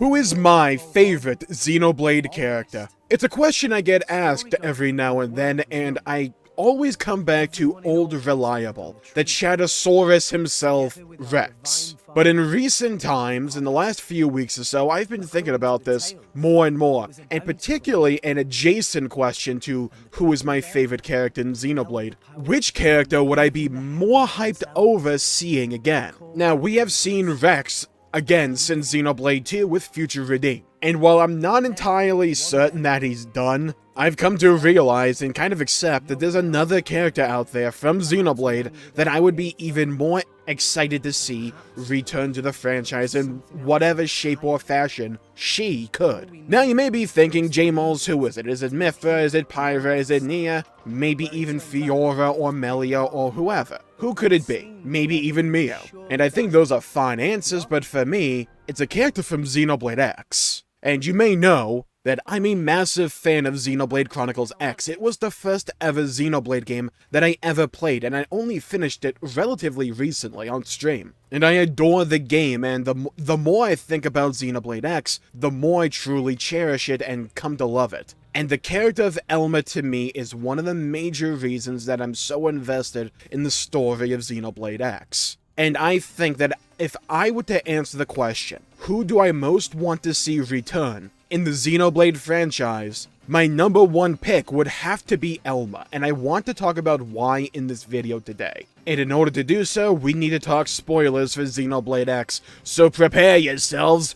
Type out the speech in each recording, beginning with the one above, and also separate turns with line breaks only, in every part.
Who is my favorite Xenoblade character? It's a question I get asked every now and then, and I always come back to old reliable, the Chatosaurus himself, Rex. But in recent times, in the last few weeks or so, I've been thinking about this more and more, and particularly an adjacent question to who is my favorite character in Xenoblade. Which character would I be more hyped over seeing again? Now, we have seen Rex again since Xenoblade 2 with Future Redeem. And while I'm not entirely certain that he's done, I've come to realize and kind of accept that there's another character out there from Xenoblade that I would be even more excited to see return to the franchise in whatever shape or fashion she could. Now you may be thinking, Jmulls, who is it? Is it Mithra? Is it Pyra? Is it Nia? Maybe even Fiora or Melia or whoever. Who could it be? Maybe even Mio. And I think those are fine answers, but for me, it's a character from Xenoblade X. And you may know that I'm a massive fan of Xenoblade Chronicles X. It was the first ever Xenoblade game that I ever played, and I only finished it relatively recently on stream. And I adore the game, and the more I think about Xenoblade X, the more I truly cherish it and come to love it. And the character of Elma to me is one of the major reasons that I'm so invested in the story of Xenoblade X. And I think that if I were to answer the question, who do I most want to see return in the Xenoblade franchise, my number one pick would have to be Elma, and I want to talk about why in this video today. And in order to do so, we need to talk spoilers for Xenoblade X, so prepare yourselves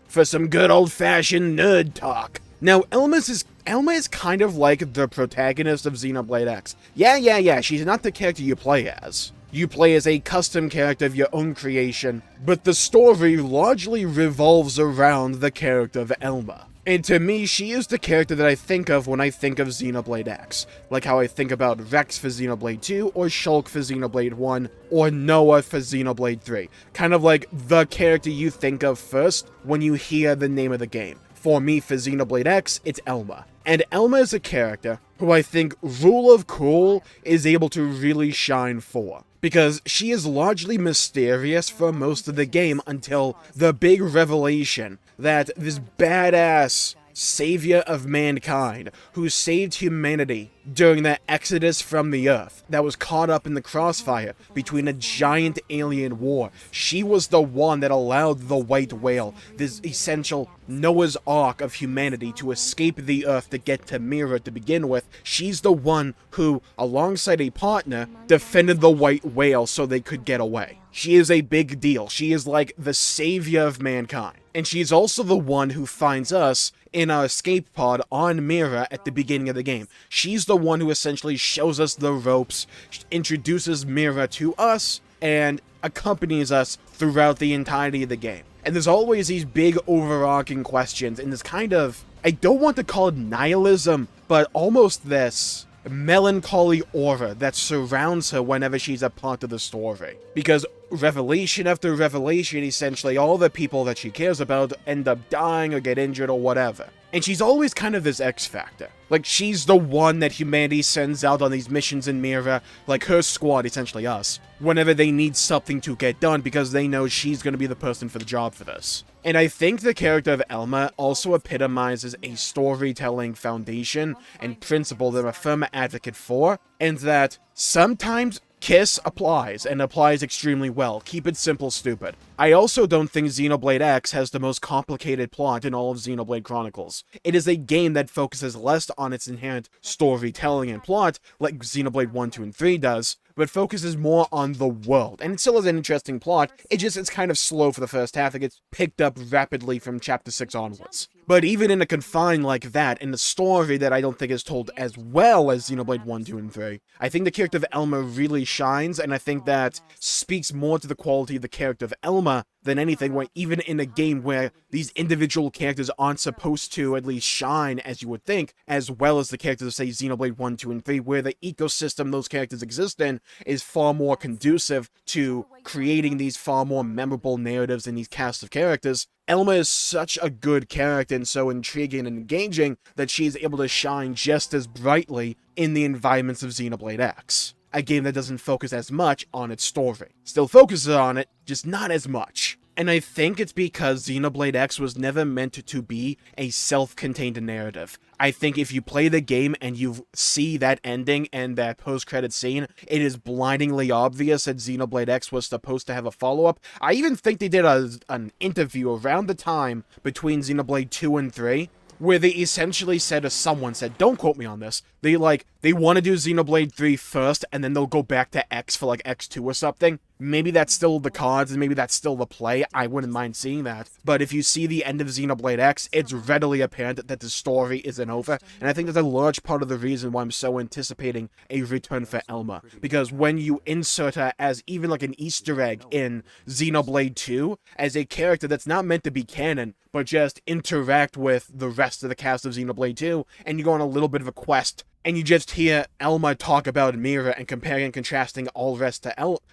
for some good old-fashioned nerd talk. Now, Elma is kind of like the protagonist of Xenoblade X. Yeah, she's not the character you play as. You play as a custom character of your own creation, but the story largely revolves around the character of Elma. And to me, she is the character that I think of when I think of Xenoblade X, like how I think about Rex for Xenoblade 2, or Shulk for Xenoblade 1, or Noah for Xenoblade 3. Kind of like the character you think of first when you hear the name of the game. For me, for Xenoblade X, it's Elma. And Elma is a character who I think Rule of Cool is able to really shine for. Because she is largely mysterious for most of the game until the big revelation that this badass savior of mankind who saved humanity during the exodus from the earth that was caught up in the crossfire between a giant alien war. She was the one that allowed the white whale, this essential Noah's Ark of humanity, to escape the earth to get to Mira to begin with. She's the one who, alongside a partner, defended the white whale so they could get away. She is a big deal. She is like the savior of mankind. And she's also the one who finds us in our escape pod on Mira at the beginning of the game. She's the one who essentially shows us the ropes, introduces Mira to us, and accompanies us throughout the entirety of the game. And there's always these big overarching questions, and this kind of, I don't want to call it nihilism, but almost this melancholy aura that surrounds her whenever she's a part of the story. Because revelation after revelation, essentially all the people that she cares about end up dying or get injured or whatever. And she's always kind of this X factor. Like, she's the one that humanity sends out on these missions in Mira, like her squad, essentially us, whenever they need something to get done because they know she's going to be the person for the job for this. And I think the character of Elma also epitomizes a storytelling foundation and principle that I'm a firm advocate for, and that sometimes KISS applies, and applies extremely well. Keep it simple, stupid. I also don't think Xenoblade X has the most complicated plot in all of Xenoblade Chronicles. It is a game that focuses less on its inherent storytelling and plot, like Xenoblade 1, 2, and 3 does, but focuses more on the world. And it still has an interesting plot, it's kind of slow for the first half. It gets picked up rapidly from Chapter 6 onwards. But even in a confine like that, in a story that I don't think is told as well as Xenoblade 1, 2, and 3, I think the character of Elma really shines, and I think that speaks more to the quality of the character of Elma than anything, where even in a game where these individual characters aren't supposed to at least shine as you would think, as well as the characters of, say, Xenoblade 1, 2, and 3, where the ecosystem those characters exist in is far more conducive to creating these far more memorable narratives in these casts of characters. Elma is such a good character and so intriguing and engaging that she is able to shine just as brightly in the environments of Xenoblade X. A game that doesn't focus as much on its story. Still focuses on it, just not as much. And I think it's because Xenoblade X was never meant to be a self-contained narrative. I think if you play the game and you see that ending and that post-credit scene, it is blindingly obvious that Xenoblade X was supposed to have a follow-up. I even think they did an interview around the time between Xenoblade 2 and 3, where they essentially said, or someone said, don't quote me on this, they want to do Xenoblade 3 first, and then they'll go back to X for like X2 or something. Maybe that's still the cards, and maybe that's still the play. I wouldn't mind seeing that. But if you see the end of Xenoblade X, it's readily apparent that the story isn't over, and I think that's a large part of the reason why I'm so anticipating a return for Elma. Because when you insert her as even like an Easter egg in Xenoblade 2, as a character that's not meant to be canon, but just interact with the rest of the cast of Xenoblade 2, and you go on a little bit of a quest, and you just hear Elma talk about Mira and comparing and contrasting all the rest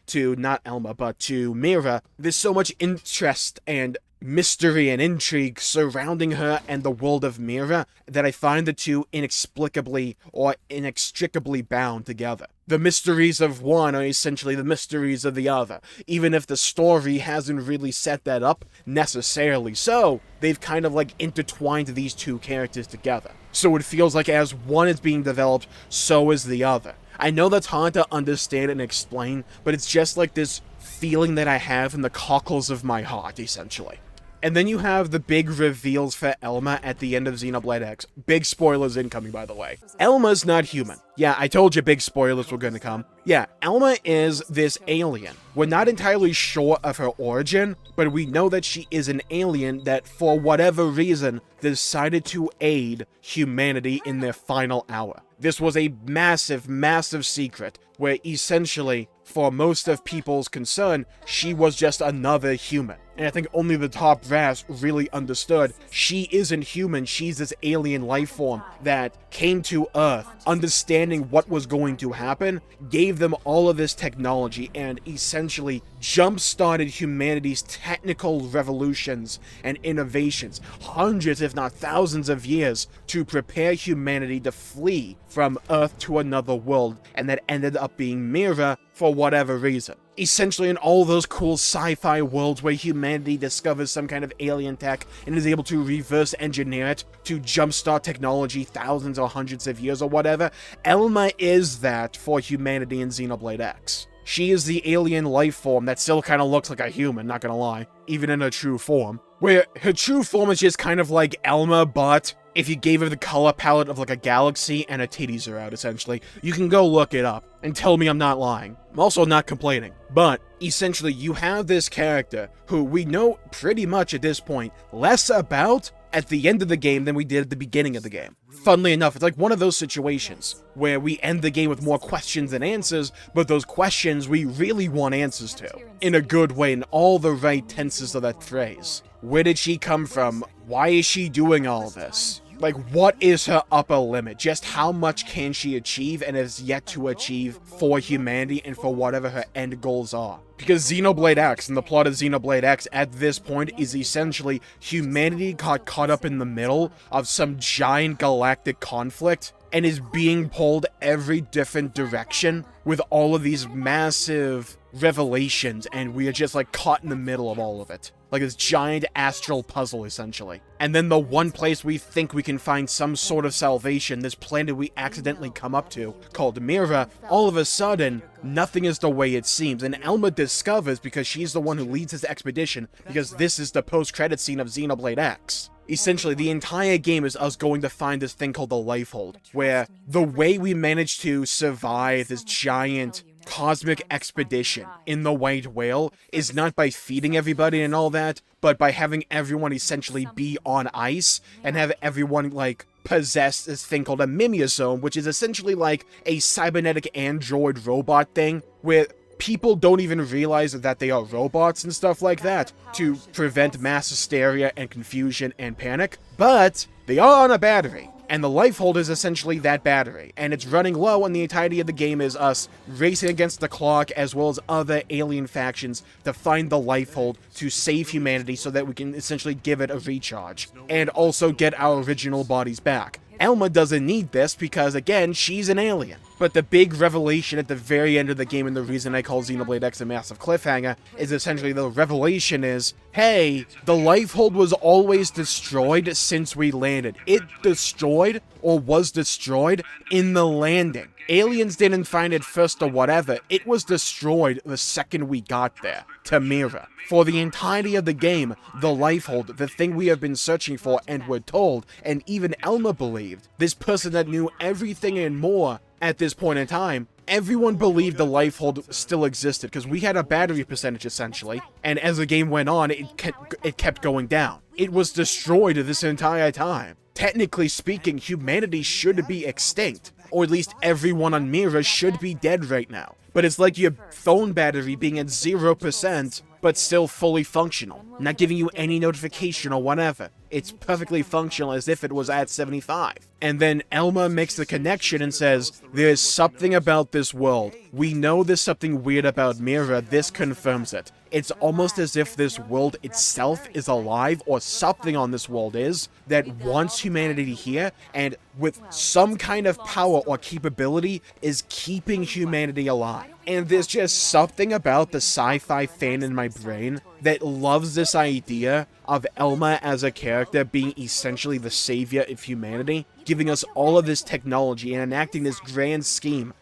to not Elma, but to Mira. There's so much interest and mystery and intrigue surrounding her and the world of Mira that I find the two inexplicably or inextricably bound together. The mysteries of one are essentially the mysteries of the other, even if the story hasn't really set that up necessarily so. They've kind of like intertwined these two characters together. So it feels like as one is being developed, so is the other. I know that's hard to understand and explain, but it's just like this feeling that I have in the cockles of my heart, essentially. And then you have the big reveals for Elma at the end of Xenoblade X. Big spoilers incoming, by the way. Elma's not human. Yeah, I told you big spoilers were gonna come. Yeah, Elma is this alien. We're not entirely sure of her origin, but we know that she is an alien that, for whatever reason, decided to aid humanity in their final hour. This was a massive, massive secret, where essentially, for most of people's concern, she was just another human. And I think only the top brass really understood she isn't human, she's this alien life form that came to Earth, understanding what was going to happen, gave them all of this technology, and essentially jump-started humanity's technical revolutions and innovations, hundreds if not thousands of years, to prepare humanity to flee from Earth to another world, and that ended up being Mira for whatever reason. Essentially in all those cool sci-fi worlds where humanity discovers some kind of alien tech and is able to reverse engineer it to jumpstart technology thousands or hundreds of years or whatever, Elma is that for humanity in Xenoblade X. She is the alien life form that still kind of looks like a human, not gonna lie, even in her true form. Where her true form is just kind of like Elma, but if you gave her the color palette of like a galaxy and her titties are out, essentially. You can go look it up and tell me I'm not lying. I'm also not complaining. But essentially, you have this character who we know pretty much at this point less about at the end of the game than we did at the beginning of the game. Funnily enough, it's like one of those situations where we end the game with more questions than answers, but those questions we really want answers to. In a good way, in all the right tenses of that phrase. Where did she come from? Why is she doing all this? Like, what is her upper limit? Just how much can she achieve and is yet to achieve for humanity and for whatever her end goals are? Because Xenoblade X and the plot of Xenoblade X at this point is essentially humanity got caught up in the middle of some giant galactic conflict and is being pulled every different direction with all of these massive revelations, and we are just like caught in the middle of all of it. Like this giant astral puzzle, essentially. And then the one place we think we can find some sort of salvation, this planet we accidentally come up to, called Mira, all of a sudden, nothing is the way it seems. And Elma discovers, because she's the one who leads this expedition, because this is the post-credit scene of Xenoblade X. Essentially, the entire game is us going to find this thing called the Lifehold, where the way we manage to survive this giant cosmic expedition in the White Whale is not by feeding everybody and all that, but by having everyone essentially be on ice and have everyone, like, possess this thing called a mimeosome, which is essentially like a cybernetic android robot thing, where people don't even realize that they are robots and stuff like that, to prevent mass hysteria and confusion and panic, but they are on a battery. And the Lifehold is essentially that battery, and it's running low, and the entirety of the game is us racing against the clock as well as other alien factions to find the Lifehold to save humanity so that we can essentially give it a recharge, and also get our original bodies back. Elma doesn't need this because, again, she's an alien. But the big revelation at the very end of the game, and the reason I call Xenoblade X a massive cliffhanger, is essentially the revelation is, hey, the Lifehold was always destroyed since we landed. It destroyed, or was destroyed, in the landing. Aliens didn't find it first or whatever, it was destroyed the second we got there, to Mira. For the entirety of the game, the Lifehold, the thing we have been searching for and were told, and even Elma believed, this person that knew everything and more at this point in time, everyone believed the Lifehold still existed, because we had a battery percentage essentially, and as the game went on, it kept going down. It was destroyed this entire time. Technically speaking, humanity should be extinct. Or at least everyone on Mira should be dead right now. But it's like your phone battery being at 0%, but still fully functional. Not giving you any notification or whatever. It's perfectly functional as if it was at 75. And then Elma makes the connection and says, there's something about this world. We know there's something weird about Mira, this confirms it. It's almost as if this world itself is alive, or something on this world is, that wants humanity here, and with some kind of power or capability, is keeping humanity alive. And there's just something about the sci-fi fan in my brain that loves this idea of Elma as a character being essentially the savior of humanity, giving us all of this technology and enacting this grand scheme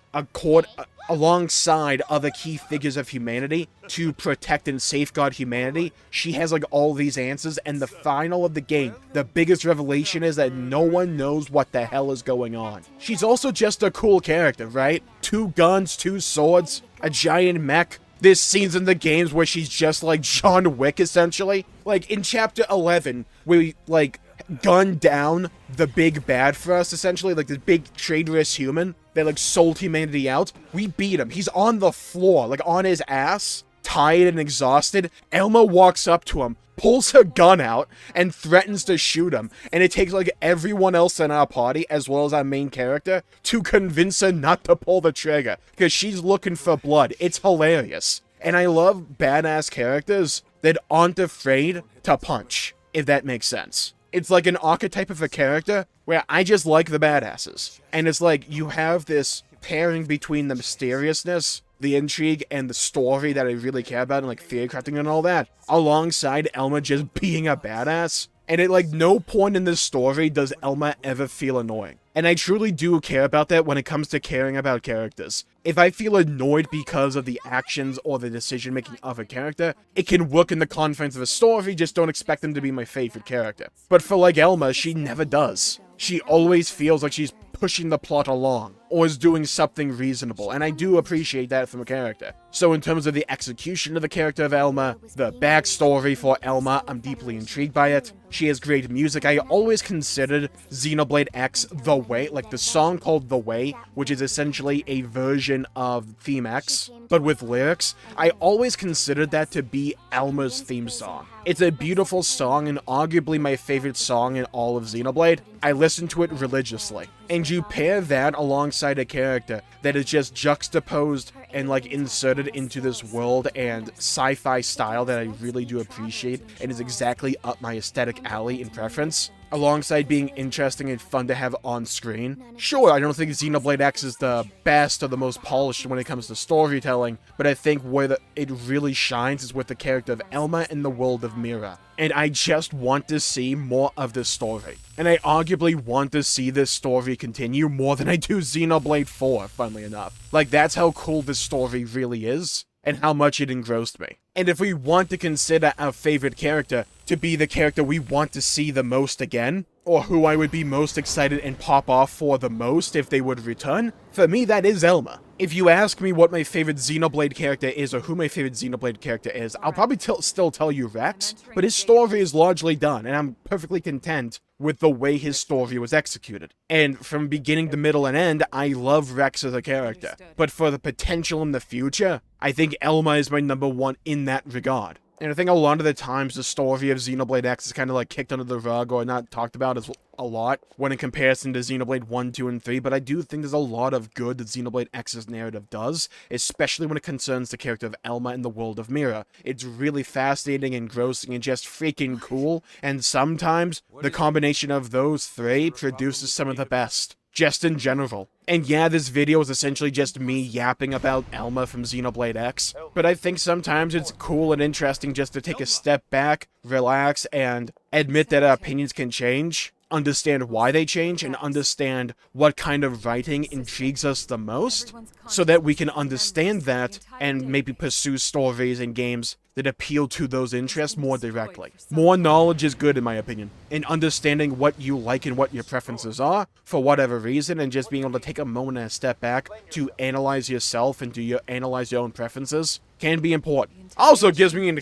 alongside other key figures of humanity to protect and safeguard humanity. She has like all these answers, and the final of the game, the biggest revelation is that no one knows what the hell is going on. She's also just a cool character, right? 2 guns, 2 swords, a giant mech. There's scenes in the games where she's just like John Wick, essentially. Like, in Chapter 11, we, like, gun down the big bad for us, essentially, like this big traitorous human that, like, sold humanity out. We beat him. He's on the floor, like, on his ass, tired and exhausted. Elma walks up to him, pulls her gun out, and threatens to shoot him. And it takes, like, everyone else in our party, as well as our main character, to convince her not to pull the trigger, because she's looking for blood. It's hilarious. And I love badass characters that aren't afraid to punch, if that makes sense. It's like an archetype of a character where I just like the badasses. And it's like you have this pairing between the mysteriousness, the intrigue, and the story that I really care about, and like theory crafting and all that, alongside Elma just being a badass. And at like no point in this story does Elma ever feel annoying. And I truly do care about that when it comes to caring about characters. If I feel annoyed because of the actions or the decision making of a character, it can work in the confines of a story, just don't expect them to be my favorite character. But for like Elma, she never does. She always feels like she's pushing the plot along, or is doing something reasonable, and I do appreciate that from a character. So in terms of the execution of the character of Elma, the backstory for Elma, I'm deeply intrigued by it. She has great music. I always considered Xenoblade X The Way, like the song called The Way, which is essentially a version of Theme X, but with lyrics. I always considered that to be Elma's theme song. It's a beautiful song and arguably my favorite song in all of Xenoblade. I listen to it religiously. And you pair that alongside a character that is just juxtaposed and like inserted into this world and sci-fi style that I really do appreciate and is exactly up my aesthetic alley and preference, alongside being interesting and fun to have on screen. Sure, I don't think Xenoblade X is the best or the most polished when it comes to storytelling, but I think where it really shines is with the character of Elma and the world of Mira. And I just want to see more of this story. And I arguably want to see this story continue more than I do Xenoblade 4, funnily enough. Like, that's how cool this story really is, and how much it engrossed me. And if we want to consider our favorite character to be the character we want to see the most again, or who I would be most excited and pop off for the most if they would return, for me that is Elma. If you ask me what my favorite Xenoblade character is, or who my favorite Xenoblade character is, I'll probably still tell you Rex, but his story is largely done, and I'm perfectly content with the way his story was executed. And from beginning to middle and end, I love Rex as a character. But for the potential in the future, I think Elma is my number one in that regard. And I think a lot of the times the story of Xenoblade X is kind of like kicked under the rug or not talked about as a lot when in comparison to Xenoblade 1, 2, and 3, but I do think there's a lot of good that Xenoblade X's narrative does, especially when it concerns the character of Elma in the world of Mira. It's really fascinating, engrossing, and just freaking cool, and sometimes the combination of those three produces some of the best. Just in general. And yeah, this video is essentially just me yapping about Elma from Xenoblade X, but I think sometimes it's cool and interesting just to take a step back, relax, and admit that our opinions can change, understand why they change, and understand what kind of writing intrigues us the most, so that we can understand that and maybe pursue stories and games that appeal to those interests more directly. More knowledge is good in my opinion, in understanding what you like and what your preferences are, for whatever reason, and just being able to take a moment and a step back to analyze yourself and analyze your own preferences can be important. Also gives me an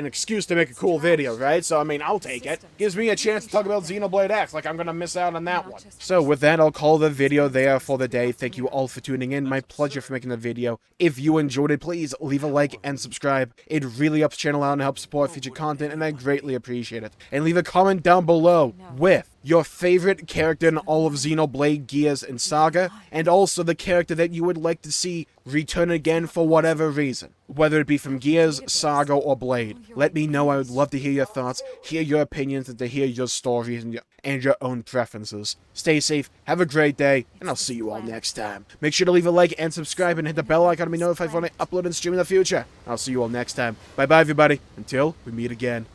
excuse to make a cool video, right? So I mean, I'll take it. Gives me a chance to talk about Xenoblade X, like I'm gonna miss out on that one. So with that, I'll call the video there for the day. Thank you all for tuning in. My pleasure for making the video. If you enjoyed it, please leave a like and subscribe. It really helps the channel out and helps support future content, and I greatly appreciate it. And leave a comment down below with your favorite character in all of Xenoblade, Gears, and Saga, and also the character that you would like to see return again for whatever reason, whether it be from Gears, Saga, or Blade. Let me know. I would love to hear your thoughts, hear your opinions, and to hear your stories and your own preferences. Stay safe, have a great day, and I'll see you all next time. Make sure to leave a like and subscribe and hit the bell icon to be notified when I upload and stream in the future. I'll see you all next time. Bye-bye, everybody. Until we meet again.